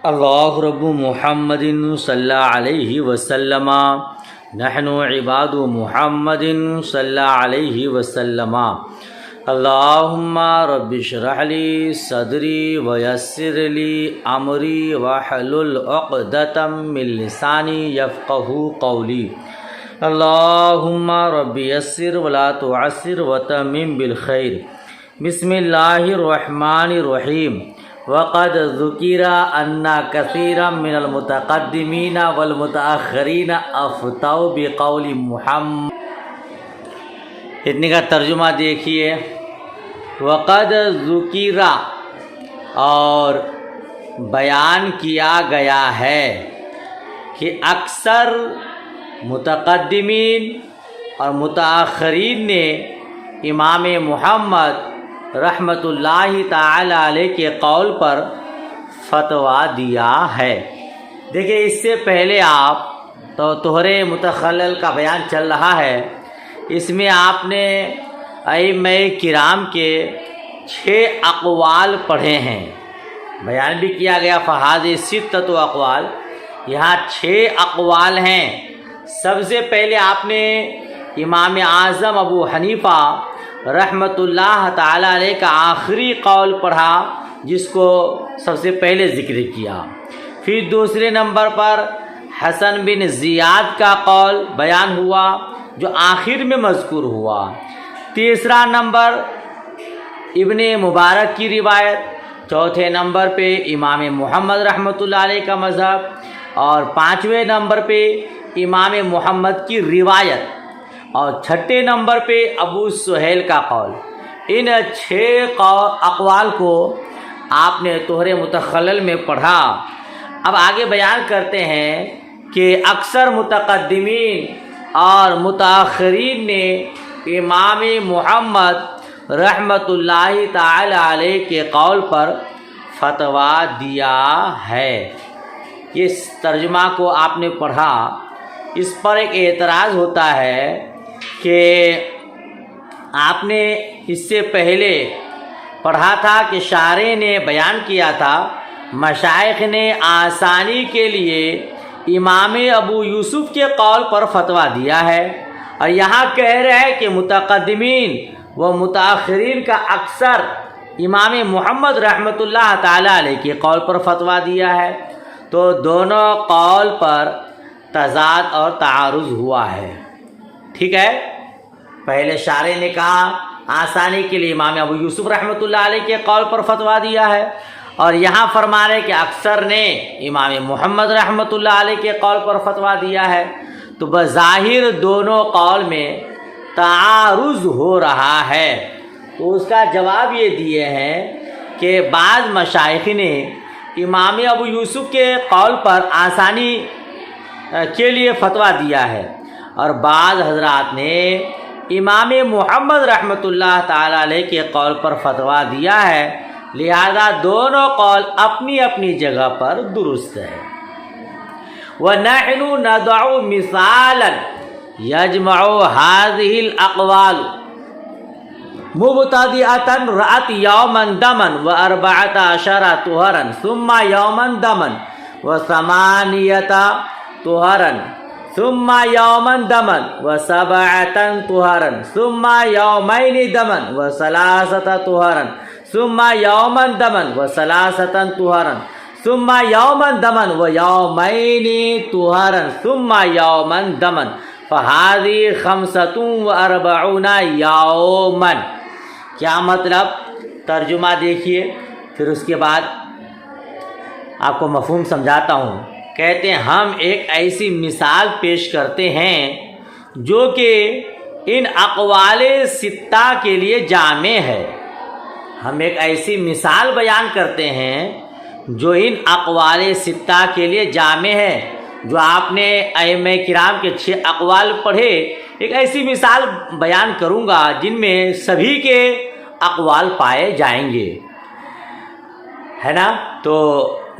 اللہ رب محمد صلی اللہ علیہ وسلم نحن عباد محمد صلی اللہ علیہ وسلم اللہم رب اشرح لی صدری ویسر لی امری واحلل عقدۃ من لسانی یفقہوا قولی اللہم رب یسر ولا تعسر وتمم بالخیر۔ بسم اللہ الرحمن الرحیم۔ وقد ذکر ان کثیرا من المتقدمین والمتأخرین افتوا بقول محمد۔ اتنے کا ترجمہ دیکھیے، وقد ذکر اور بیان کیا گیا ہے کہ اکثر متقدمین اور متأخرین نے امام محمد رحمۃ اللہ تعالی علیہ کے قول پر فتویٰ دیا ہے۔ دیکھیں، اس سے پہلے آپ تو طہر متخلل کا بیان چل رہا ہے، اس میں آپ نے ائمہ کرام کے 6 اقوال پڑھے ہیں، بیان بھی کیا گیا فہذہ ستۃ اقوال، یہاں 6 اقوال ہیں۔ سب سے پہلے آپ نے امام اعظم ابو حنیفہ رحمۃ اللہ تعالی علیہ کا آخری قول پڑھا، جس کو سب سے پہلے ذکر کیا۔ پھر دوسرے نمبر پر حسن بن زیاد کا قول بیان ہوا، جو آخر میں مذکور ہوا۔ تیسرا نمبر ابن مبارک کی روایت، چوتھے نمبر پہ امام محمد رحمۃ اللہ علیہ کا مذہب، اور 5ویں نمبر پہ امام محمد کی روایت، اور 6 نمبر پہ ابو سہیل کا قول۔ ان 6 اقوال کو آپ نے طہر متخلل میں پڑھا۔ اب آگے بیان کرتے ہیں کہ اکثر متقدمین اور متاخرین نے امام محمد رحمۃ اللہ تعالی علیہ کے قول پر فتویٰ دیا ہے۔ اس ترجمہ کو آپ نے پڑھا، اس پر ایک اعتراض ہوتا ہے کہ آپ نے اس سے پہلے پڑھا تھا کہ شارح نے بیان کیا تھا مشائخ نے آسانی کے لیے امام ابو یوسف کے قول پر فتویٰ دیا ہے، اور یہاں کہہ رہے ہیں کہ متقدمین و متاخرین کا اکثر امام محمد رحمۃ اللہ تعالی علیہ کے قول پر فتویٰ دیا ہے، تو دونوں قول پر تضاد اور تعارض ہوا ہے۔ ٹھیک ہے، پہلے شارح نے کہا آسانی کے لیے امام ابو یوسف رحمۃ اللہ علیہ کے قول پر فتویٰ دیا ہے، اور یہاں فرما رہے کہ اکثر نے امام محمد رحمۃ اللہ علیہ کے قول پر فتویٰ دیا ہے، تو بظاہر دونوں قول میں تعارض ہو رہا ہے۔ تو اس کا جواب یہ دیے ہیں کہ بعض مشائخ نے امام ابو یوسف کے قول پر آسانی کے لیے فتویٰ دیا ہے، اور بعض حضرات نے امام محمد رحمۃ اللہ تعالی علیہ کے قول پر فتویٰ دیا ہے، لہذا دونوں قول اپنی اپنی جگہ پر درست ہے۔ وَنَحْنُ نَضَعُ مِثَالًا يَجْمَعُ هَذِهِ الْأَقْوَالُ مُبْتَدِئَةً رَأَتْ يَوْمًا دَمًا و14 طُهْرًا ثُمَّ يَوْمًا دَمًا و8 طُهْرًا ثم يوما دما و7 طهرا ثم يومين دما و3 طهرا ثم يوما دما و3 طهرا ثم يوما دما ويومين طهرا ثم يوما دما فهذه 45 يوما۔ کیا مطلب؟ ترجمہ دیکھیے، پھر اس کے بعد آپ کو مفہوم سمجھاتا ہوں۔ کہتے ہیں ہم ایک ایسی مثال پیش کرتے ہیں جو کہ ان اقوال 6 کے لیے جامع ہے۔ ہم ایک ایسی مثال بیان کرتے ہیں جو ان اقوال 6 کے لیے جامع ہے۔ جو آپ نے ائمہ کرام کے 6 اقوال پڑھے، ایک ایسی مثال بیان کروں گا جن میں سبھی کے اقوال پائے جائیں گے، ہے نا؟ تو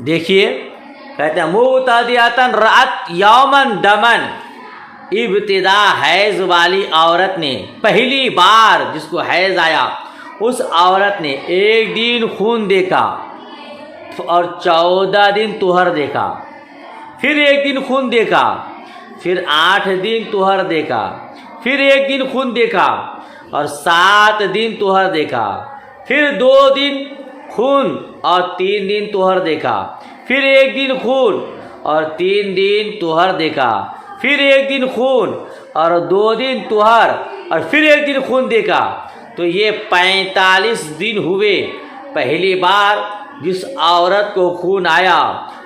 دیکھیے، کہتے ہیں مبتدئۃ رأت یومن دمن، ابتدا حیض والی عورت نے پہلی بار جس کو حیض آیا، اس عورت نے ایک دن خون دیکھا، اور 14 دن طہر دیکھا، پھر ایک دن خون دیکھا، پھر 8 دن طہر دیکھا، پھر ایک دن خون دیکھا اور 7 دن طہر دیکھا، پھر 2 دن خون اور 3 دن طہر دیکھا، پھر ایک دن خون اور 3 دن طہر دیکھا، پھر ایک دن خون اور 2 دن طہر اور پھر ایک دن خون دیکھا۔ تو یہ 45 دن ہوئے۔ پہلی بار جس عورت کو خون آیا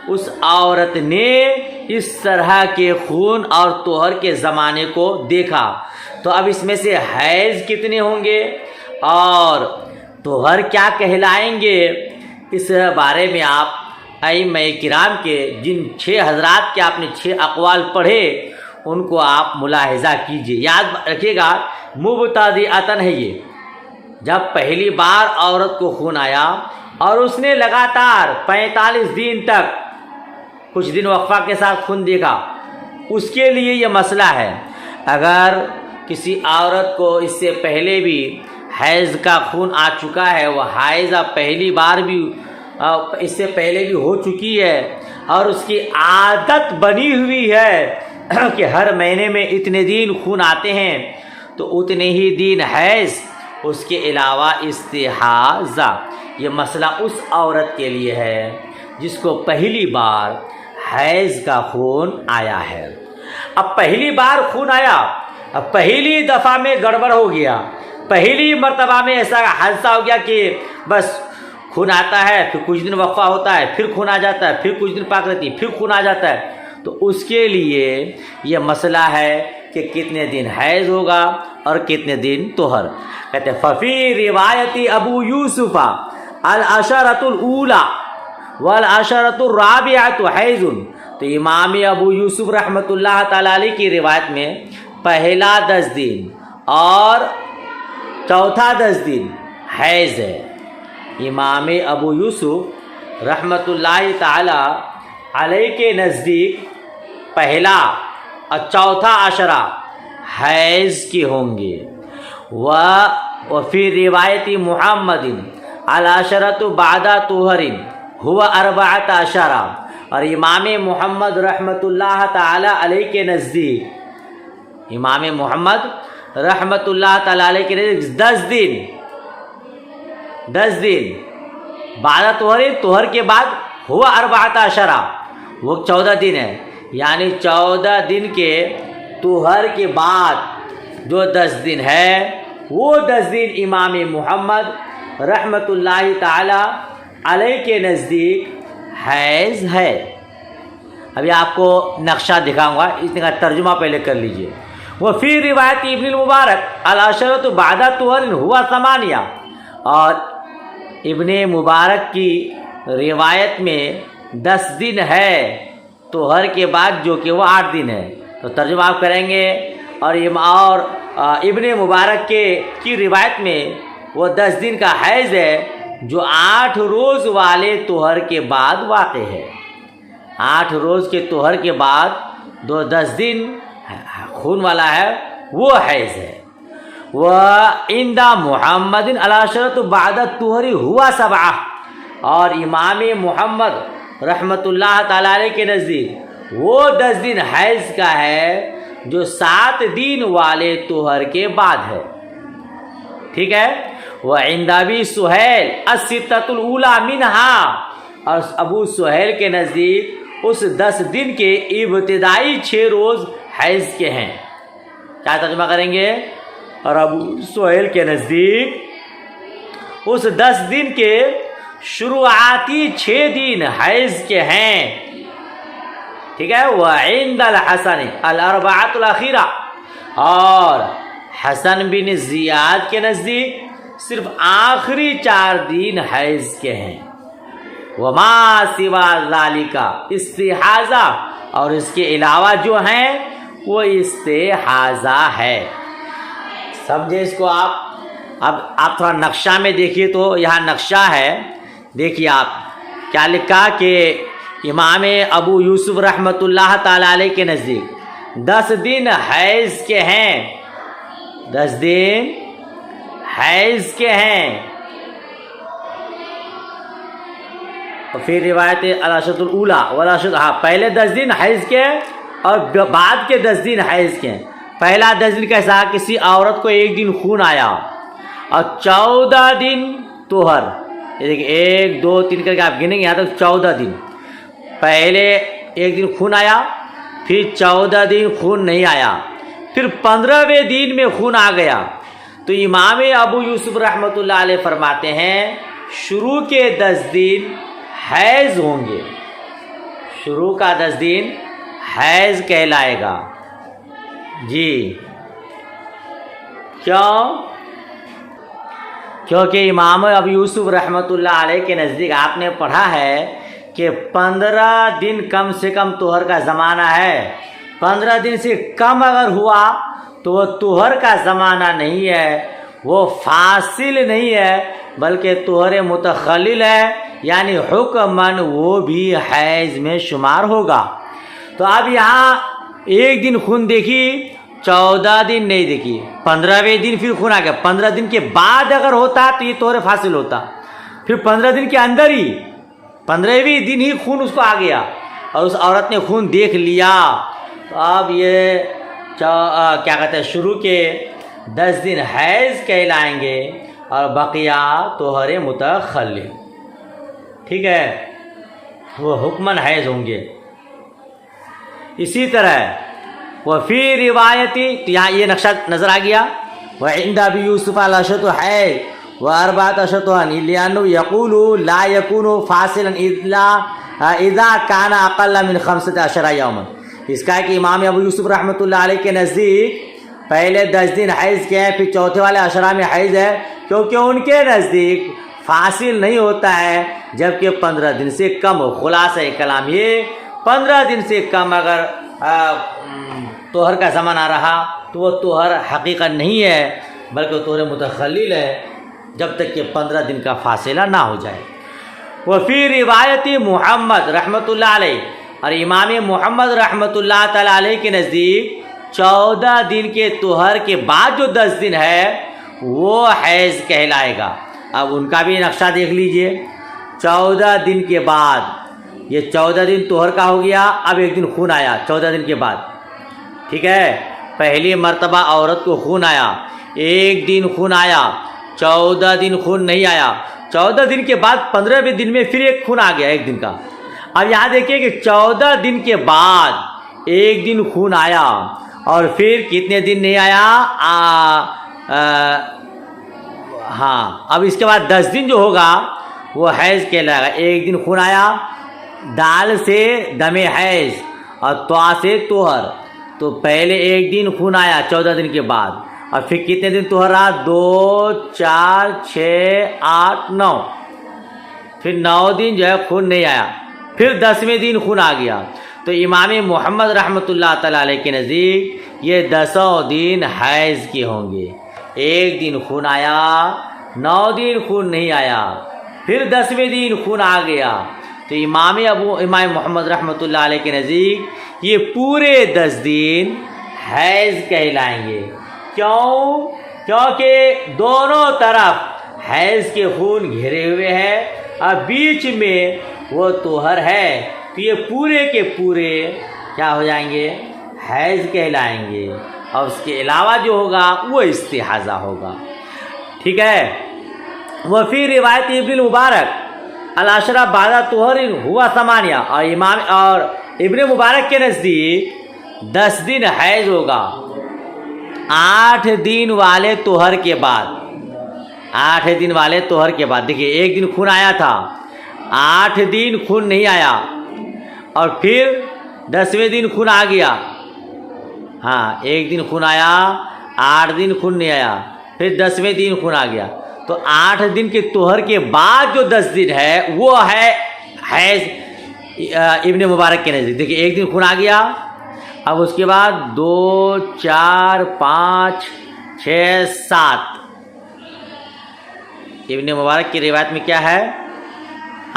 اس عورت نے اس طرح کے خون اور طہر کے زمانے کو دیکھا۔ تو اب اس میں سے حیض کتنے ہوں گے اور طہر کیا کہلائیں گے، اس بارے میں آپ ائمہ کرام کے جن 6 حضرات کے آپ نے 6 اقوال پڑھے ان کو آپ ملاحظہ کیجئے۔ یاد رکھیے گا مبتدئۃً ہے یہ، جب پہلی بار عورت کو خون آیا اور اس نے لگاتار 45 دن تک کچھ دن وقفہ کے ساتھ خون دیکھا، اس کے لیے یہ مسئلہ ہے۔ اگر کسی عورت کو اس سے پہلے بھی حیض کا خون آ چکا ہے، وہ حائضہ پہلی بار بھی اس سے پہلے بھی ہو چکی ہے اور اس کی عادت بنی ہوئی ہے کہ ہر مہینے میں اتنے دن خون آتے ہیں، تو اتنے ہی دن حیض، اس کے علاوہ استحاضہ۔ یہ مسئلہ اس عورت کے لیے ہے جس کو پہلی بار حیض کا خون آیا ہے۔ اب پہلی بار خون آیا، اب پہلی دفعہ میں گڑبڑ ہو گیا، پہلی مرتبہ میں ایسا حادثہ ہو گیا کہ بس خون آتا ہے، پھر کچھ دن وقفہ ہوتا ہے، پھر خون آ جاتا ہے، پھر کچھ دن پاک رہتی ہے، پھر خون آ جاتا ہے، تو اس کے لیے یہ مسئلہ ہے کہ کتنے دن حیض ہوگا اور کتنے دن طہر۔ کہتے ہیں ففی روایت ابو یوسف العشرۃ الاولی والعشرۃ الرابعۃ حیض۔ تو امام ابو یوسف رحمۃ اللہ تعالی علیہ کی روایت میں پہلا 10 دن اور چوتھا 10 دن حیض ہے۔ امام ابو یوسف رحمۃ اللہ تعالی علیہ کے نزدیک پہلا اور چوتھا عشرہ حیض کے ہوں گے۔ وفی روایت محمد العشرۃ بعد طہر هو 14 اور امام محمد رحمۃ اللہ تعالی علیہ کے نزدیک، امام محمد رحمۃ اللہ تعالی علیہ کے نزدیک 10 دن بعد طہر کے بعد ہوا 14، وہ 14 دن ہے، یعنی 14 دن کے طہر کے بعد جو 10 دن ہے وہ 10 دن امام محمد رحمۃ اللہ تعالی علیہ کے نزدیک حیض ہے۔ ابھی آپ کو نقشہ دکھاؤں گا، اس کا ترجمہ پہلے کر لیجئے۔ وفی روایت ابن المبارک العشرۃ بعد طہر ہوا 8، اور ابن مبارک کی روایت میں 10 دن ہے طہر کے بعد، جو کہ وہ 8 دن ہے۔ تو ترجمہ آپ کریں گے، اور ابن مبارک کی روایت میں وہ 10 دن کا حیض ہے جو 8 روز والے طہر کے بعد واقع ہے۔ 8 روز کے طہر کے بعد 10 دن خون والا ہے، وہ حیض ہے۔ وعند محمد العشرۃ بعد الطہر ہوا 7، اور امام محمد رحمۃ اللہ تعالی علیہ کے نزدیک وہ 10 دن حیض کا ہے جو 7 دن والے طہر کے بعد ہے۔ ٹھیک ہے۔ وعند ابی سہیل الستۃ الاولی منہا، اور ابو سہیل کے نزدیک اس 10 دن کے ابتدائی 6 روز حیض کے ہیں۔ کیا ترجمہ کریں گے؟ اور ابو سہیل کے نزدیک اس 10 دن کے شروعاتی 6 دن حیض کے ہیں۔ ٹھیک ہے۔ وعند الحسن الاربعۃ الاخیرہ، اور حسن بن زیاد کے نزدیک صرف آخری 4 دن حیض کے ہیں۔ وما سوا ذالک استحاضہ، اور اس کے علاوہ جو ہیں وہ استحاضہ ہے۔ سمجھے اس کو آپ؟ اب آپ تھوڑا نقشہ میں دیکھیے، تو یہاں نقشہ ہے، دیکھیے آپ کیا لکھا کہ امام ابو یوسف رحمۃ اللہ تعالی علیہ کے نزدیک 10 دن حیض کے ہیں، 10 دن حیض کے ہیں۔ پھر روایت الاشرۃ الاولیٰ والاشرۃ، ہاں پہلے 10 دن حیض کے اور بعد کے 10 دن حیض کے۔ پہلا 10 دن کیسا؟ کسی عورت کو ایک دن خون آیا اور 14 دن طہر، یہ دیکھیں 1 2 3 کر کے آپ گنیں گے یہاں تک 14 دن۔ پہلے ایک دن خون آیا، پھر 14 دن خون نہیں آیا، پھر 15ویں دن میں خون آ گیا، تو امام ابو یوسف رحمۃ اللہ علیہ فرماتے ہیں شروع کے 10 دن حیض ہوں گے، شروع کا 10 دن حیض کہلائے گا۔ جی کیوں؟ کیونکہ امام ابو یوسف رحمۃ اللہ علیہ کے نزدیک آپ نے پڑھا ہے کہ 15 دن کم سے کم طہر کا زمانہ ہے، 15 دن سے کم اگر ہوا تو وہ طہر کا زمانہ نہیں ہے، وہ فاصل نہیں ہے بلکہ طہر متخلل ہے، یعنی حکماً وہ بھی حیض میں شمار ہوگا۔ تو اب یہاں ایک دن خون دیکھی، 14 دن نہیں دیکھی، 15ویں دن پھر خون آ گیا، 15 دن کے بعد اگر ہوتا تو یہ طہر فاصل ہوتا، پھر 15 دن کے اندر ہی 15ویں دن ہی خون اس کو آ گیا اور اس عورت نے خون دیکھ لیا، تو اب یہ کیا کہتے ہیں شروع کے 10 دن حیض کہلائیں گے اور بقیہ طہر متخلل، ٹھیک ہے، وہ حکماً حیض ہوں گے۔ اسی طرح وفی روایتی، تو یہاں یہ نقشہ نظر آ گیا، وعند ابی یوسف الاشرۃ حیض واربعۃ اشہر لأنه يقول لا يكون فاصلا اذا كان اقل من 15 یوما، اس کا ہے کہ امام ابو یوسف رحمۃ اللہ علیہ کے نزدیک پہلے 10 دن حیض کے ہیں، پھر چوتھے والے عشرہ میں حیض ہے، کیونکہ ان کے نزدیک فاصل نہیں ہوتا ہے جبکہ 15 دن سے کم ہو۔ خلاصہ کلام یہ 15 دن سے کم اگر طہر کا زمانہ رہا تو وہ طہر حقیقت نہیں ہے بلکہ طہر متخلل ہے، جب تک کہ 15 دن کا فاصلہ نہ ہو جائے۔ وفی روایت محمد رحمۃ اللہ علیہ، اور امام محمد رحمۃ اللہ تعالیٰ علیہ کے نزدیک 14 دن کے طہر کے بعد جو 10 دن ہے وہ حیض کہلائے گا۔ اب ان کا بھی نقشہ دیکھ لیجئے، 14 دن کے بعد، یہ 14 دن طہر کا ہو گیا، اب ایک دن خون آیا 14 دن کے بعد، ٹھیک ہے، پہلی مرتبہ عورت کو خون آیا، ایک دن خون آیا، 14 دن خون نہیں آیا، 14 دن کے بعد 15ویں دن میں پھر ایک خون آ گیا ایک دن کا۔ اب یہاں دیکھیے کہ 14 دن کے بعد ایک دن خون آیا اور پھر کتنے دن نہیں آیا، ہاں اب اس کے بعد 10 دن جو ہوگا وہ حیض کہلائے گا۔ ایک دن خون آیا، دال سے دم حیض اور طوا سے طہر، تو پہلے ایک دن خون آیا 14 دن کے بعد، اور پھر کتنے دن طہر رہا، 2 4 6 8 9، پھر 9 دن جو ہے خون نہیں آیا، پھر 10ویں دن خون آ گیا۔ تو امام محمد رحمۃ اللہ تعالیٰ علیہ کے نزدیک یہ 10 دن حیض کے ہوں گے، ایک دن خون آیا، 9 دن خون نہیں آیا، پھر 10ویں دن خون آ گیا، تو امام محمد رحمۃ اللہ علیہ کے نزدیک یہ پورے 10 دن حیض کہلائیں گے۔ کیوں؟ کیونکہ دونوں طرف حیض کے خون گھرے ہوئے ہیں اور بیچ میں وہ طہر ہے، تو یہ پورے کے پورے کیا ہو جائیں گے، حیض کہلائیں گے، اور اس کے علاوہ جو ہوگا وہ استحاضہ ہوگا، ٹھیک ہے۔ وفی روایت ابن المبارک العشرہ بعد طہر ہوا ثمانیہ، اور ابن مبارک کے نزدیک 10 دن حیض ہوگا 8 دن والے طہر کے بعد، 8 دن والے طہر کے بعد۔ دیکھیے ایک دن خون آیا تھا، 8 دن خون نہیں آیا، اور پھر 10ویں دن خون آ گیا، ہاں ایک دن خون آیا، 8 دن خون نہیں آیا، پھر 10ویں دن خون آ گیا، تو 8 دن کے طہر کے بعد جو 10 دن ہے وہ ہے حیض ابن مبارک کے نزدیک۔ دیکھیے ایک دن خون آ گیا، اب اس کے بعد 2 4 5 6 7، ابن مبارک کی روایت میں کیا ہے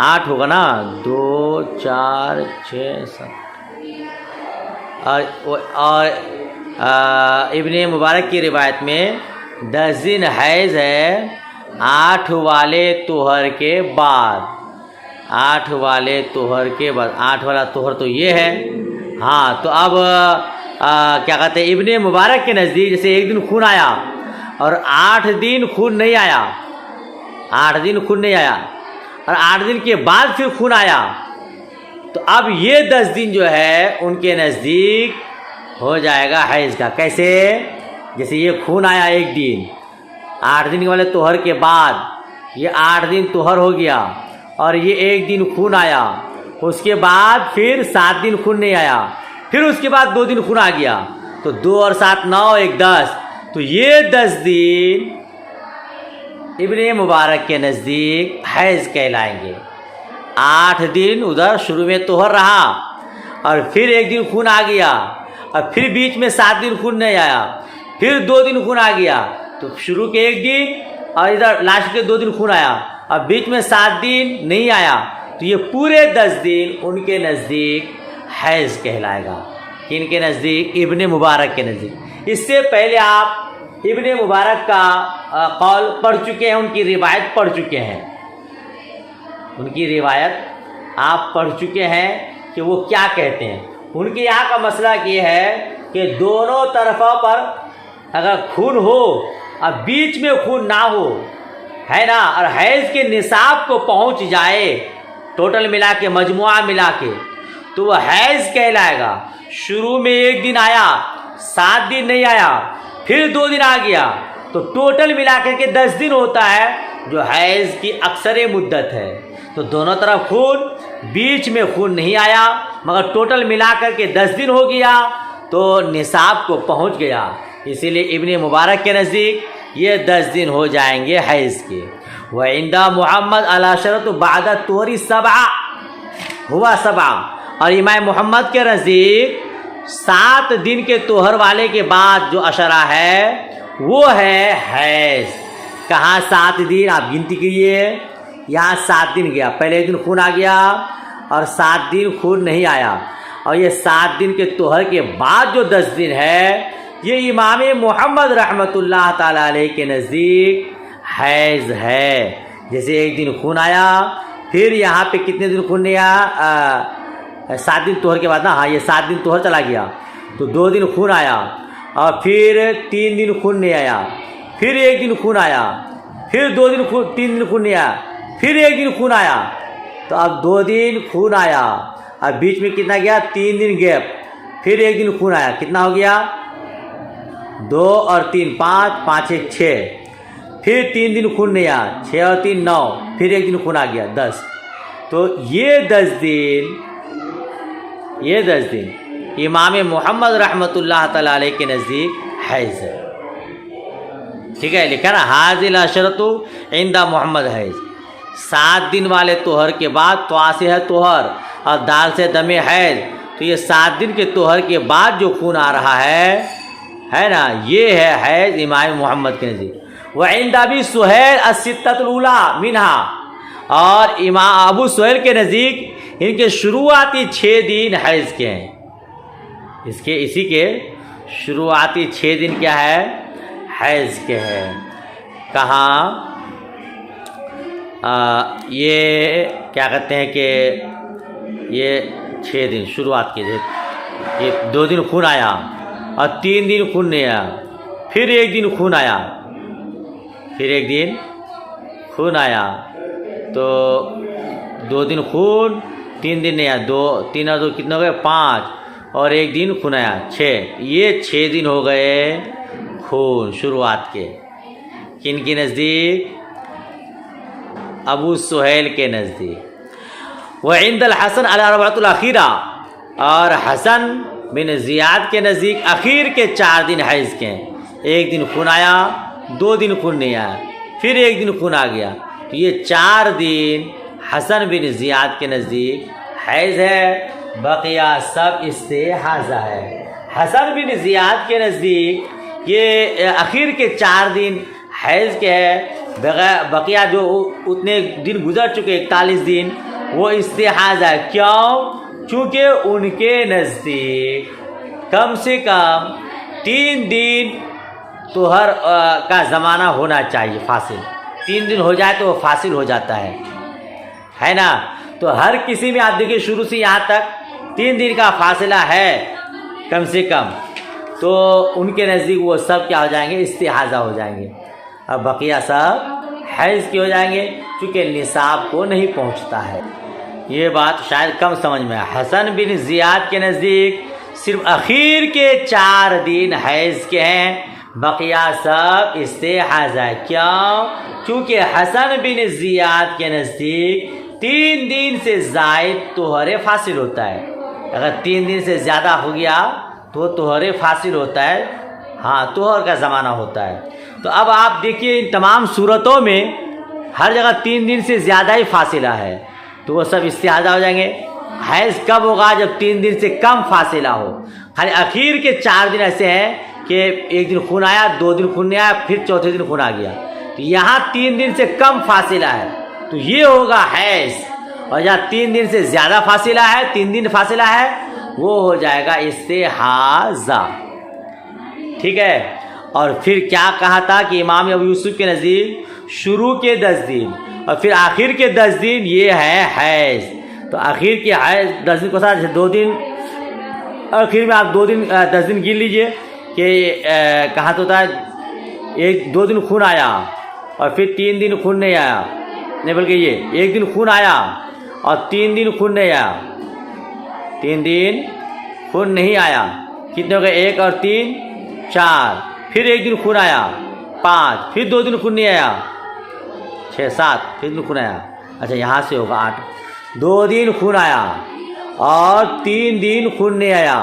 8 ہوگا نا، 2 4 6 7، اور ابن مبارک کی روایت میں 10 دن حیض ہے 8 والے طہر کے بعد، 8 والے توہر کے بعد 8 والا توہر تو یہ ہے. ہاں تو اب کیا کہتے ہیں ابن مبارک کے نزدیک جیسے ایک دن خون آیا اور 8 دن خون نہیں آیا، 8 دن خون نہیں آیا اور 8 دن کے بعد پھر خون آیا، تو اب یہ 10 دن جو ہے ان کے نزدیک ہو جائے گا حیض کا. کیسے؟ جیسے یہ خون آیا ایک دن، 8 دن والے توہر کے بعد یہ 8 دن توہر ہو گیا اور یہ ایک دن خون آیا، اس کے بعد پھر 7 دن خون نہیں آیا، پھر اس کے بعد 2 دن خون آ گیا، تو 2 اور 7 9 1 10، تو یہ 10 دن ابن مبارک کے نزدیک حیض کہلائیں گے. 8 دن ادھر شروع میں توہر رہا اور پھر ایک دن خون آ گیا اور پھر بیچ میں 7 دن خون نہیں آیا، پھر 2 دن خون آ گیا، تو شروع کے ایک دن اور ادھر لاسٹ کے 2 دن خون آیا اور بیچ میں 7 دن نہیں آیا، تو یہ پورے 10 دن ان کے نزدیک حیض کہلائے گا. ان کے نزدیک ابن مبارک کے نزدیک. اس سے پہلے آپ ابن مبارک کا قول پڑھ چکے ہیں، ان کی روایت پڑھ چکے ہیں، ان کی روایت آپ پڑھ چکے ہیں کہ وہ کیا کہتے ہیں. ان کے یہاں کا مسئلہ یہ ہے کہ دونوں طرفوں پر اگر خون ہو اور بیچ میں خون نہ ہو ہے نا، اور حیض کے نصاب کو پہنچ جائے ٹوٹل ملا کے مجموعہ ملا کے، تو وہ حیض کہلائے گا. شروع میں ایک دن آیا، 7 دن نہیں آیا، پھر 2 دن آ گیا، تو ٹوٹل ملا کر کے 10 دن ہوتا ہے جو حیض کی اکثر مدت ہے. تو دونوں طرف خون، بیچ میں خون نہیں آیا مگر ٹوٹل ملا کر کے 10 دن ہو گیا تو نصاب کو پہنچ گیا. اسی لیے ابن مبارک کے نزدیک یہ 10 دن ہو جائیں گے حیض کے. وعند محمد العشرۃ بعد الطہر 7 ہوا 7، اور امام محمد کے نزدیک 7 دن کے طہر والے کے بعد جو عشرہ ہے وہ ہے حیض. کہاں 7 دن آپ گنتی کیجیے، یہاں 7 دن گیا، پہلے ایک دن خون آ گیا اور 7 دن خون نہیں آیا، اور یہ 7 دن کے طہر کے بعد جو 10 دن ہے یہ امام محمد رحمۃ اللہ تعالیٰ علیہ کے نزدیک حیض ہے. جیسے ایک دن خون آیا، پھر یہاں پہ کتنے دن خون نہیں آیا، 7 دن طہر کے بعد نا، ہاں یہ 7 دن طہر چلا گیا تو 2 دن خون آیا اور پھر 3 دن خون نہیں آیا، پھر ایک دن خون آیا، پھر 2 دن خون، 3 دن خون نہیں آیا، پھر ایک دن خون آیا، تو اب 2 دن خون آیا اور بیچ میں کتنا گیا، 3 دن گیپ، پھر ایک دن خون آیا، کتنا ہو گیا، 2 اور 3 5 5 1 6، پھر 3 دن خون نہیں آیا، 6 اور 3 9، پھر ایک دن خون آ گیا 10. تو یہ 10 دن امام محمد رحمۃ اللہ تعالیٰ علیہ کے نزدیک حیض ہے. ٹھیک ہے، لکھا نا حاضر العشرۃ عند محمد حیض. 7 دن والے طہر کے بعد طوا سے ہے طہر اور دال سے دم حیض، تو یہ 7 دن کے طہر کے بعد جو خون آ رہا ہے نا، یہ ہے حیض امام محمد کے نزدیک. وعند ابی سہیل الستۃ الاولی منہا، اور امام ابو سہیل کے نزدیک ان کے شروعاتی 6 دن حیض کے ہیں. اسی کے شروعاتی 6 دن کیا ہے، حیض کے ہیں. کہاں یہ کیا کہتے ہیں کہ یہ 6 دن شروعات کے، یہ 2 دن خون آیا اور 3 دن خون نہیں آیا، پھر ایک دن خون آیا، پھر ایک دن خون آیا، تو 2 دن خون، 3 دن نہیں آیا، 2 3 اور 2 کتنے ہو گئے، 5، اور ایک دن خون آیا 6. یہ 6 دن ہو گئے خون شروعات کے. کن کے نزدیک، ابو سہیل کے نزدیک. وعند الحسن الاربعۃ الاخیرہ، اور حسن بن زیاد کے نزدیک اخیر کے 4 دن حیض کے ہیں. ایک دن خون آیا، 2 دن خون نہیں آیا، پھر ایک دن خون آ گیا، تو یہ 4 دن حسن بن زیاد کے نزدیک حیض ہے. بقیہ سب استحاضہ ہے. حسن بن زیاد کے نزدیک یہ اخیر کے 4 دن حیض کے ہے، بقیہ جو اتنے دن گزر چکے 41 دن وہ استحاضہ ہے. کیوں؟ چونکہ ان کے نزدیک کم سے کم 3 دن طہر کا زمانہ ہونا چاہیے فاصل. 3 دن ہو جائے تو وہ فاصل ہو جاتا ہے نا. تو ہر کسی میں آپ دیکھیے شروع سے یہاں تک 3 دن کا فاصلہ ہے کم سے کم، تو ان کے نزدیک وہ سب کیا ہو جائیں گے؟ استحاضہ ہو جائیں گے، اب بقیہ سب حیض کے ہو جائیں گے، چونکہ نصاب کو نہیں پہنچتا ہے۔ یہ بات شاید کم سمجھ میں ہے۔ حسن بن زیاد کے نزدیک صرف اخیر کے 4 دن حیض کے ہیں، بقیہ سب استحاضہ ہے۔ کیوں؟ کیونکہ حسن بن زیاد کے نزدیک 3 دن سے زائد طہر فاصل ہوتا ہے، اگر 3 دن سے زیادہ ہو گیا تو طہر فاصل ہوتا ہے، ہاں طہر کا زمانہ ہوتا ہے۔ تو اب آپ دیکھیے ان تمام صورتوں میں ہر جگہ 3 دن سے زیادہ ہی فاصلہ ہے، تو وہ سب استحاضہ ہو جائیں گے۔ حیض کب ہوگا؟ جب 3 دن سے کم فاصلہ ہو۔ خالی اخیر کے 4 دن ایسے ہیں کہ 1 دن خون آیا، 2 دن خون نہیں آیا، پھر چوتھے دن خون آ گیا، تو یہاں 3 دن سے کم فاصلہ ہے تو یہ ہوگا حیض، اور جہاں 3 دن سے زیادہ فاصلہ ہے، 3 دن فاصلہ ہے، وہ ہو جائے گا استحاضہ۔ ٹھیک ہے، اور پھر کیا کہا تھا کہ امام ابو یوسف کے نزدیک شروع کے 10 دن اور پھر آخر کے 10 دن یہ ہے حیض۔ تو آخر کے حیض 10 دن کو ساتھ 2 دن، آخر میں آپ 2 دن 10 دن گن لیجئے کہ کہاں تو ہوتا ہے 2 دن خون آیا اور پھر 3 دن خون نہیں آیا، نہیں بلکہ یہ 1 دن خون آیا اور 3 دن خون نہیں آیا، 3 دن خون نہیں آیا، کتنے ہو گئے؟ 1 اور 3 4، پھر 1 دن خون آیا 5، پھر 2 دن خون نہیں آیا 6 7، پھر دن خون آیا، اچھا یہاں سے ہوگا 8، 2 دن خون آیا اور 3 دن خون نہیں آیا،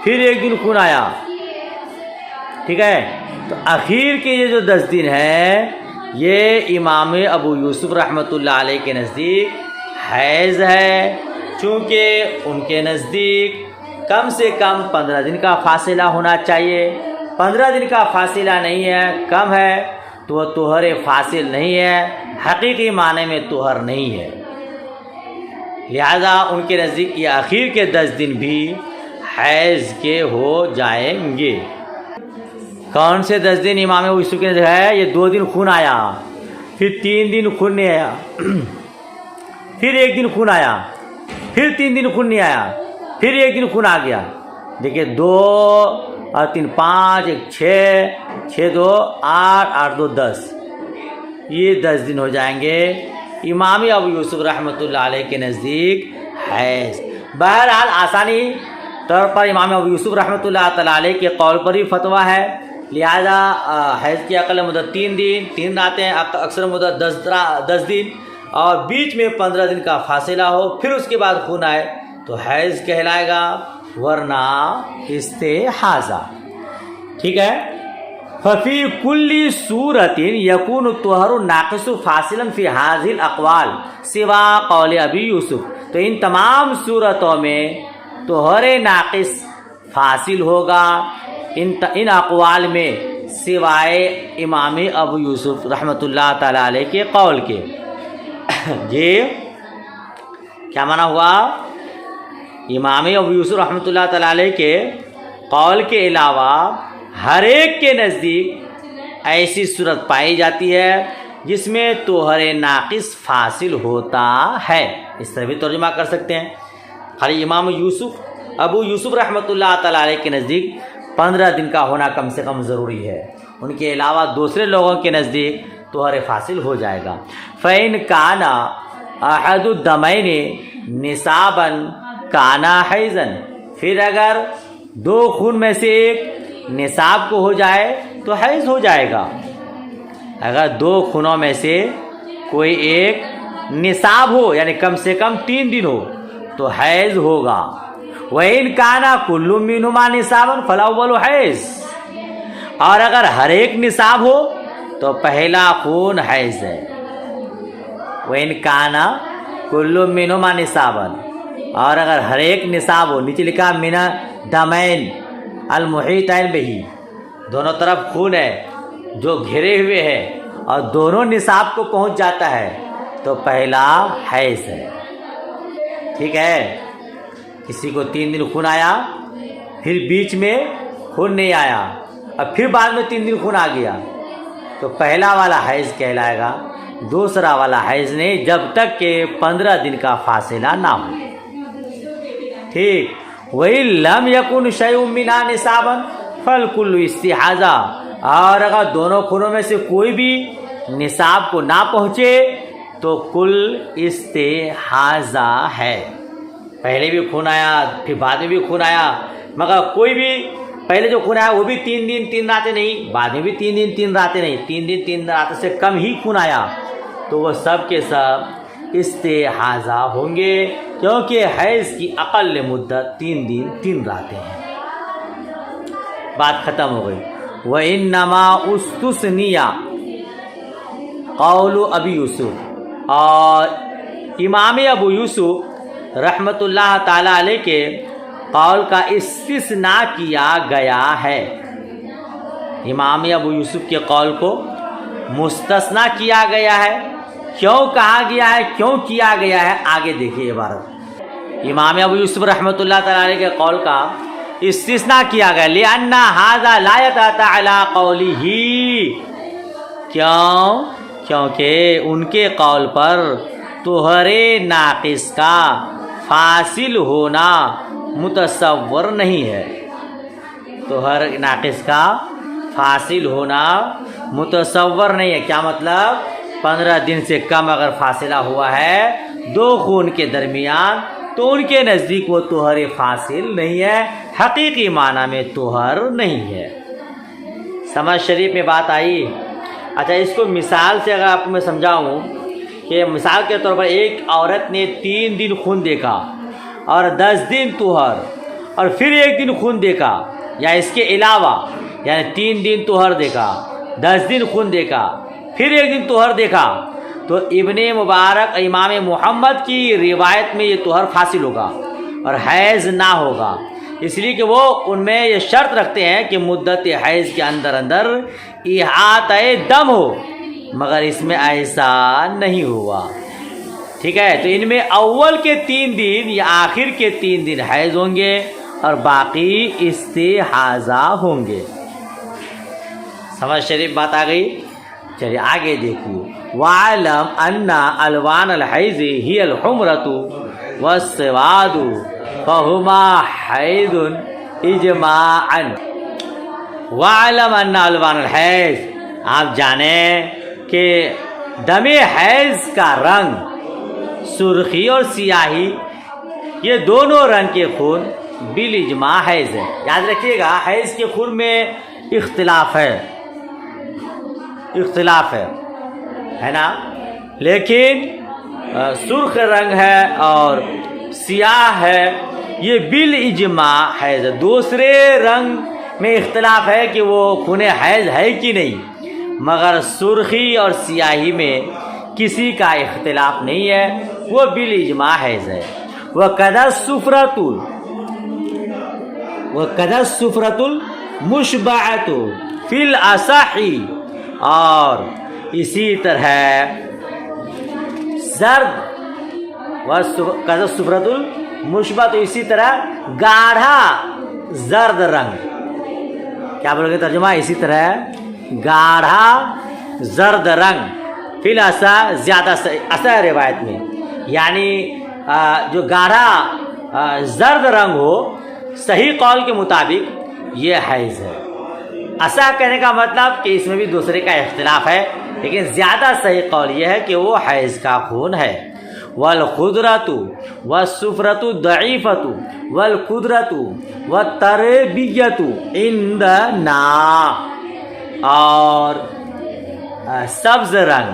پھر 1 دن خون آیا، ٹھیک ہے۔ تو اخیر کے یہ جو 10 دن ہے یہ امام ابو یوسف رحمۃ اللہ علیہ کے نزدیک حیض ہے، چونکہ ان کے نزدیک کم سے کم 15 دن کا فاصلہ ہونا چاہیے، 15 دن کا فاصلہ نہیں ہے، کم ہے تو وہ طہر فاصل نہیں ہے، حقیقی معنی میں طہر نہیں ہے، لہذا ان کے نزدیک یہ اخیر کے 10 دن بھی حیض کے ہو جائیں گے۔ کون سے 10 دن امام ابو یوسف کے نزدیک ہے؟ یہ 2 دن خون آیا، پھر 3 دن خون نہیں آیا، پھر 1 دن خون آیا، پھر 3 دن خون نہیں آیا، پھر 1 دن خون آ گیا، دیکھیے 2 اور 3 5، 1 6، 6 2 8، 8 2 10، یہ 10 دن ہو جائیں گے امام ابو یوسف رحمۃ اللہ علیہ کے نزدیک حیض۔ بہرحال آسانی طور پر امام ابو یوسف رحمۃ اللہ تعالیٰ علیہ کے قول پر ہی فتویٰ ہے، لہذا حیض کی اقل مدت 3 دن، 3 راتیں، اکثر مدت 10 دن، اور بیچ میں 15 دن کا فاصلہ ہو، پھر اس کے بعد خون آئے تو حیض کہلائے گا، ورنہ استحاضہ۔ ٹھیک ہے، ففی کل صورت یکون الطہر ناقص فاصلا فی هذه الاقوال سوا قول ابی یوسف، تو ان تمام صورتوں میں طہر ناقص فاصل ہوگا ان اقوال میں سوائے امام ابو یوسف رحمۃ اللہ تعالیٰ علیہ کے قول کے۔ یہ کیا معنی ہوا؟ امام ابو یوسف رحمۃ اللہ تعالیٰ علیہ کے قول کے علاوہ ہر ایک کے نزدیک ایسی صورت پائی جاتی ہے جس میں طہر ناقص فاصل ہوتا ہے، اس طرح بھی ترجمہ کر سکتے ہیں۔ خالی امام ابو یوسف رحمۃ اللہ تعالیٰ علیہ کے نزدیک 15 دن کا ہونا کم سے کم ضروری ہے، ان کے علاوہ دوسرے لوگوں کے نزدیک طہر فاصل ہو جائے گا۔ فَإِنْ كَانَ أَحَدُ الدَّمَيْنِ نِصَابًا كَانَ حَيْضًا، پھر اگر 2 خون میں سے ایک نصاب کو ہو جائے تو حیض ہو جائے گا، اگر 2 خونوں میں سے کوئی ایک نصاب ہو یعنی کم سے کم 3 دن ہو تو حیض ہوگا۔ وَإِنْ كَانَ كُلُّ مِنْهُمَا نِصَابًا فَالْأَوَّلُ حَیض، اور اگر ہر ایک نصاب ہو تو پہلا خون حیض ہے۔ وَإِنْ كَانَ كُلُّ مِنْهُمَا نِصَابًا، اور اگر ہر ایک نصاب ہو، نیچے لکھا من دمین المحیطین بہی، دونوں طرف خون ہے جو گھرے ہوئے ہے اور دونوں نصاب کو پہنچ جاتا ہے تو پہلا حیض ہے۔ ٹھیک ہے، کسی کو 3 دن خون آیا، پھر بیچ میں خون نہیں آیا، اور پھر بعد میں 3 دن خون آ گیا، تو پہلا والا حیض کہلائے گا، دوسرا والا حیض نہیں جب تک کہ 15 دن کا فاصلہ نہ ہو. ٹھیک. وَإِن لَمْ يَكُنْ شَيْءٌ مِّنْهَا نِصَابًا فَالْكُلُّ اسْتِحَاضَةٌ، اور اگر دونوں خونوں میں سے کوئی بھی نصاب کو نہ پہنچے تو کل استحاضہ ہے. پہلے بھی خون آیا پھر بعد میں بھی خون آیا، مگر کوئی بھی پہلے جو خون آیا وہ بھی 3 دن 3 راتیں نہیں، بعد میں بھی 3 دن 3 راتیں نہیں، 3 دن 3 راتوں سے کم ہی خون آیا تو وہ سب کے سب استحاضہ ہوں گے، کیونکہ حیض کی اقل مدت 3 دن 3 راتیں ہیں. بات ختم ہو گئی. وَإِنَّمَا اُسْتُثْنِيَ قول ابی یوسف، اور امام ابو یوسف رحمۃ اللہ تعالیٰ علیہ کے قول کا استثناء کیا گیا ہے. امام ابو یوسف کے قول کو مستثنا کیا گیا ہے. کیوں کہا گیا ہے، کیوں کیا گیا ہے، آگے دیکھیے عبارت. امام ابو یوسف رحمۃ اللہ تعالیٰ علیہ کے قول کا استثناء کیا گیا لِأَنَّ هَذَا لَا يَتَأَتَّى عَلَىٰ قَوْلِهِ، کیونکہ ان کے قول پر طہر ناقص کا فاصل ہونا متصور نہیں ہے. طہر ناقص کا فاصل ہونا متصور نہیں ہے. کیا مطلب؟ 15 دن سے کم اگر فاصلہ ہوا ہے 2 خون کے درمیان تو ان کے نزدیک وہ طہر فاصل نہیں ہے، حقیقی معنی میں طہر نہیں ہے. سمجھ شریف میں بات آئی؟ اچھا، اس کو مثال سے اگر آپ کو میں سمجھاؤں کہ مثال کے طور پر ایک عورت نے 3 دن خون دیکھا اور 10 دن طہر، اور پھر 1 دن خون دیکھا، یا اس کے علاوہ یعنی 3 دن طہر دیکھا، 10 دن خون دیکھا، پھر 1 دن طہر دیکھا، تو ابن مبارک امام محمد کی روایت میں یہ طہر فاصل ہوگا اور حیض نہ ہوگا، اس لیے کہ وہ ان میں یہ شرط رکھتے ہیں کہ مدت حیض کے اندر احاطہ دم ہو، مگر اس میں ایسا نہیں ہوا. ٹھیک ہے، تو ان میں اول کے 3 دن یا آخر کے 3 دن حیض ہوں گے اور باقی استحاضہ ہوں گے. سمجھ شریف بات آ گئی؟ چلیے آگے دیکھیے. وَعَلَمْ أَنَّ أَلْوَانَ الْحَيْضِ هِيَ الْحُمْرَةُ وَالسَّوَادُ فَهُمَا حَيْضٌ إِجْمَاعًا. وَعَلَمْ أَنَّ أَلْوَانَ الْحَيْضِ، آپ جانیں کہ دم حیض کا رنگ سرخی اور سیاہی، یہ دونوں رنگ کے خون بالاجماع حیض ہے. یاد رکھیے گا حیض کے خون میں اختلاف ہے نا، لیکن سرخ رنگ ہے اور سیاہ ہے، یہ بالاجماع حیض ہے. دوسرے رنگ میں اختلاف ہے کہ وہ خون حیض ہے کہ نہیں، مگر سرخی اور سیاہی میں کسی کا اختلاف نہیں ہے، وہ بالاجماع حیض ہے. وَكَذَا الصُّفْرَةُ الْمُشْبَعَةُ فِي الْأَصَحِّ، اور اسی طرح زرد وَكَذَا الصُّفْرَةُ الْمُشْبَعَةُ، اسی طرح گاڑھا زرد رنگ. کیا بولو گے ترجمہ؟ اسی طرح گاڑھا زرد رنگ فی الأصح، زیادہ اصح روایت میں، یعنی جو گاڑھا زرد رنگ ہو صحیح قول کے مطابق یہ حیض ہے. اصح کہنے کا مطلب کہ اس میں بھی دوسرے کا اختلاف ہے، لیکن زیادہ صحیح قول یہ ہے کہ وہ حیض کا خون ہے. وَالْخُضْرَةُ وَالصُّفْرَةُ الضَّعِيفَةُ وَالْقُدْرَةُ وَالتَّرْبِيَّةُ عِنْدَنَا، اور سبز رنگ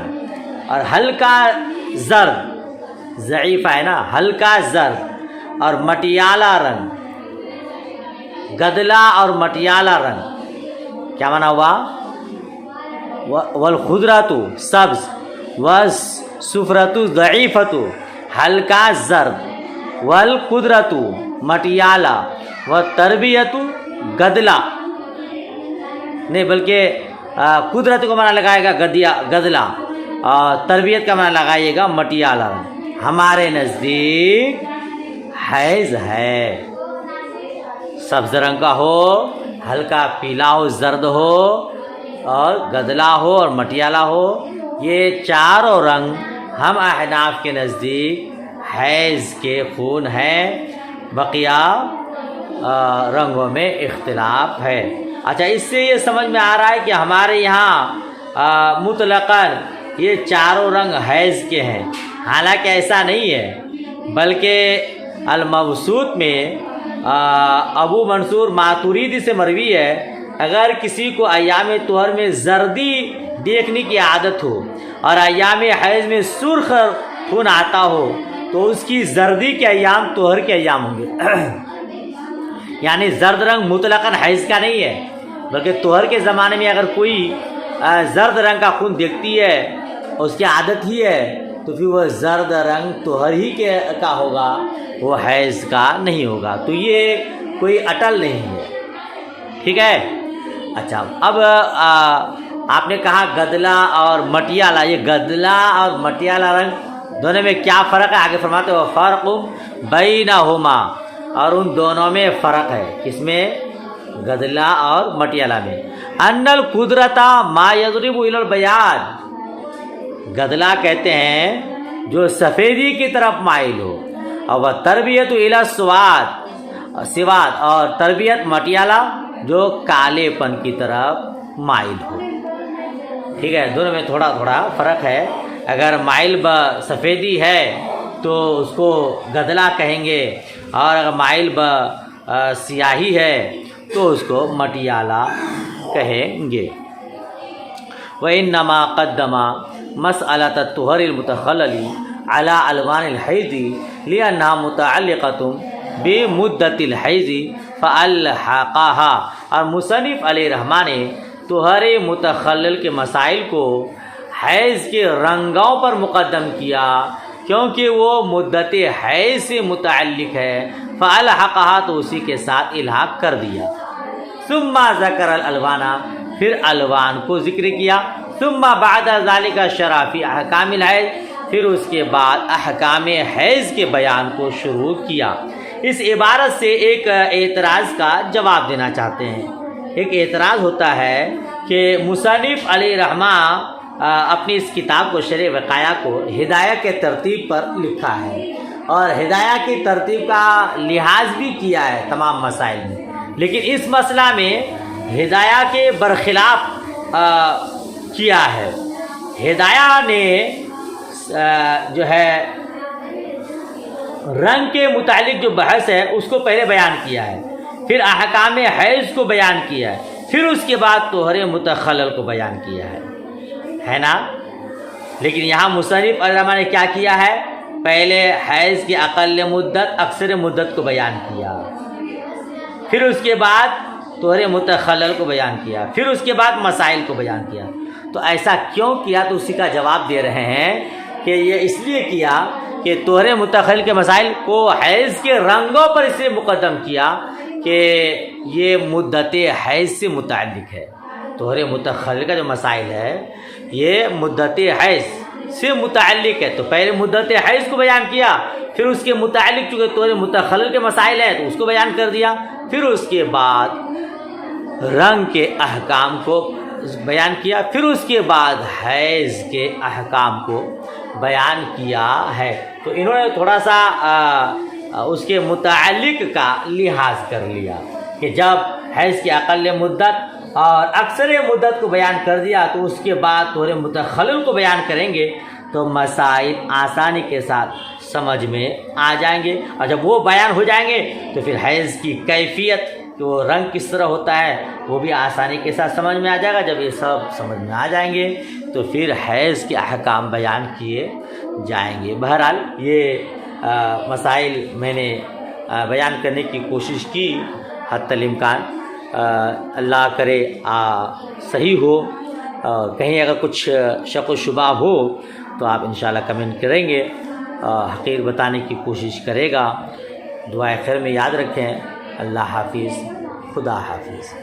اور ہلکا زرد، ضعیفہ ہے نا، ہلکا زرد اور مٹیالہ رنگ، گدلا اور مٹیالہ رنگ. کیا معنی ہوا؟ والخضرۃ سبز، والصفرۃ ضعیفۃ ہلکا زرد، والقدرۃ مٹیالہ، والتربیۃ گدلا، نہیں بلکہ قدرت کو معنی لگائے گا گدلا، اور تربیت کا معنی لگائیے گا مٹیالہ. ہمارے نزدیک حیض ہے، سبز رنگ کا ہو، ہلکا پیلا ہو، زرد ہو، اور گدلا ہو اور مٹیالہ ہو، یہ چاروں رنگ ہم احناف کے نزدیک حیض کے خون ہیں، بقیہ رنگوں میں اختلاف ہے۔ اچھا، اس سے یہ سمجھ میں آ رہا ہے کہ ہمارے یہاں مطلقاً یہ چاروں رنگ حیض کے ہیں، حالانکہ ایسا نہیں ہے، بلکہ المبسوط میں ابو منصور ماتوریدی سے مروی ہے، اگر کسی کو ایام طہر میں زردی دیکھنے کی عادت ہو اور ایام حیض میں سرخ خون آتا ہو تو اس کی زردی کے ایام طہر کے ایام ہوں گے۔ یعنی زرد رنگ مطلقاً حیض کا نہیں ہے، بلکہ طہر کے زمانے میں اگر کوئی زرد رنگ کا خون دیکھتی ہے، اس کی عادت ہی ہے، تو پھر وہ زرد رنگ طہر ہی کا ہوگا، وہ حیض کا نہیں ہوگا۔ تو یہ کوئی اٹل نہیں ہے، ٹھیک ہے۔ اچھا، اب آپ نے کہا گدلا اور مٹیالہ، یہ گدلا اور مٹیالہ رنگ دونوں میں کیا فرق ہے؟ آگے فرماتے ہو فرق بینہما، اور ان دونوں میں فرق ہے، کس میں؟ گدلا اور مٹیالہ میں۔ ان القدرت ما یضرب الی البیاض، گدلا کہتے ہیں جو سفیدی کی طرف مائل ہو، اور تربیت الی سواد، اور تربیت مٹیالہ جو کالے پن کی طرف مائل ہو، ٹھیک ہے۔ دونوں میں تھوڑا تھوڑا فرق ہے، اگر مائل سفیدی ہے تو اس کو گدلا کہیں گے، اور اگر مائل سیاہی ہے تو اس کو مٹیالہ کہیں گے۔ وَإِنَّمَا قَدَّمَ مَسْأَلَةَ الطُّهْرِ الْمُتَخَلَّلِ عَلَى أَلْوَانِ الْحَيْضِ لِأَنَّهَا مُتَعَلِّقَةٌ بِمُدَّةِ الْحَيْضِ فَأَلْحَقَهَا، اور مصنف علیہ رحمٰن نے طہر متخلل کے مسائل کو حیض کے رنگوں پر مقدم کیا، کیونکہ وہ مدت حیض سے متعلق ہے، فَأَلْحَقَهَا، تو اسی کے ساتھ الحاق کر دیا۔ ثم ذکر الالوان، پھر الوان کو ذکر کیا۔ ثم بعد ذلك شرع فی احکام الحیض، پھر اس کے بعد احکام حیض کے بیان کو شروع کیا۔ اس عبارت سے ایک اعتراض کا جواب دینا چاہتے ہیں۔ ایک اعتراض ہوتا ہے کہ مصنف علیہ رحمہ اپنی اس کتاب کو شرح وقایہ کو ہدایہ کے ترتیب پر لکھا ہے، اور ہدایہ کی ترتیب کا لحاظ بھی کیا ہے تمام مسائل میں، لیکن اس مسئلہ میں ہدایہ کے برخلاف کیا ہے۔ ہدایہ نے جو ہے رنگ کے متعلق جو بحث ہے اس کو پہلے بیان کیا ہے، پھر احکام حیض کو بیان کیا ہے، پھر اس کے بعد طہر متخلل کو بیان کیا ہے نا۔ لیکن یہاں مصنف علامہ نے کیا کیا ہے؟ پہلے حیض کی اقل مدت اکثر مدت کو بیان کیا، پھر اس کے بعد طہر متخلل کو بیان کیا، پھر اس کے بعد مسائل کو بیان کیا۔ تو ایسا کیوں کیا؟ تو اسی کا جواب دے رہے ہیں کہ یہ اس لیے کیا کہ طہر متخلل کے مسائل کو حیض کے رنگوں پر اس لیے مقدم کیا کہ یہ مدت حیض سے متعلق ہے۔ طہر متخلل کا جو مسائل ہے یہ مدت حیض سے متعلق ہے، تو پہلے مدت حیض کو بیان کیا، پھر اس کے متعلق چونکہ طہر متخلل کے مسائل ہیں تو اس کو بیان کر دیا، پھر اس کے بعد رنگ کے احکام کو بیان کیا، پھر اس کے بعد حیض کے احکام کو بیان کیا ہے۔ تو انہوں نے تھوڑا سا اس کے متعلق کا لحاظ کر لیا کہ جب حیض کی اقل مدت اور اکثر مدت کو بیان کر دیا تو اس کے بعد طہر متخلل کو بیان کریں گے تو مسائل آسانی کے ساتھ سمجھ میں آ جائیں گے، اور جب وہ بیان ہو جائیں گے تو پھر حیض کی کیفیت تو رنگ کس طرح ہوتا ہے وہ بھی آسانی کے ساتھ سمجھ میں آ جائے گا۔ جب یہ سب سمجھ میں آ جائیں گے تو پھر حیض کے احکام بیان کیے جائیں گے۔ بہرحال یہ مسائل میں نے بیان کرنے کی کوشش کی حتی الامکان، اللہ کرے صحیح ہو، کہیں اگر کچھ شک و شبہ ہو تو آپ انشاءاللہ کمنٹ کریں گے، حقیقت بتانے کی کوشش کرے گا۔ دعائے خیر میں یاد رکھیں۔ اللہ حافظ، خدا حافظ۔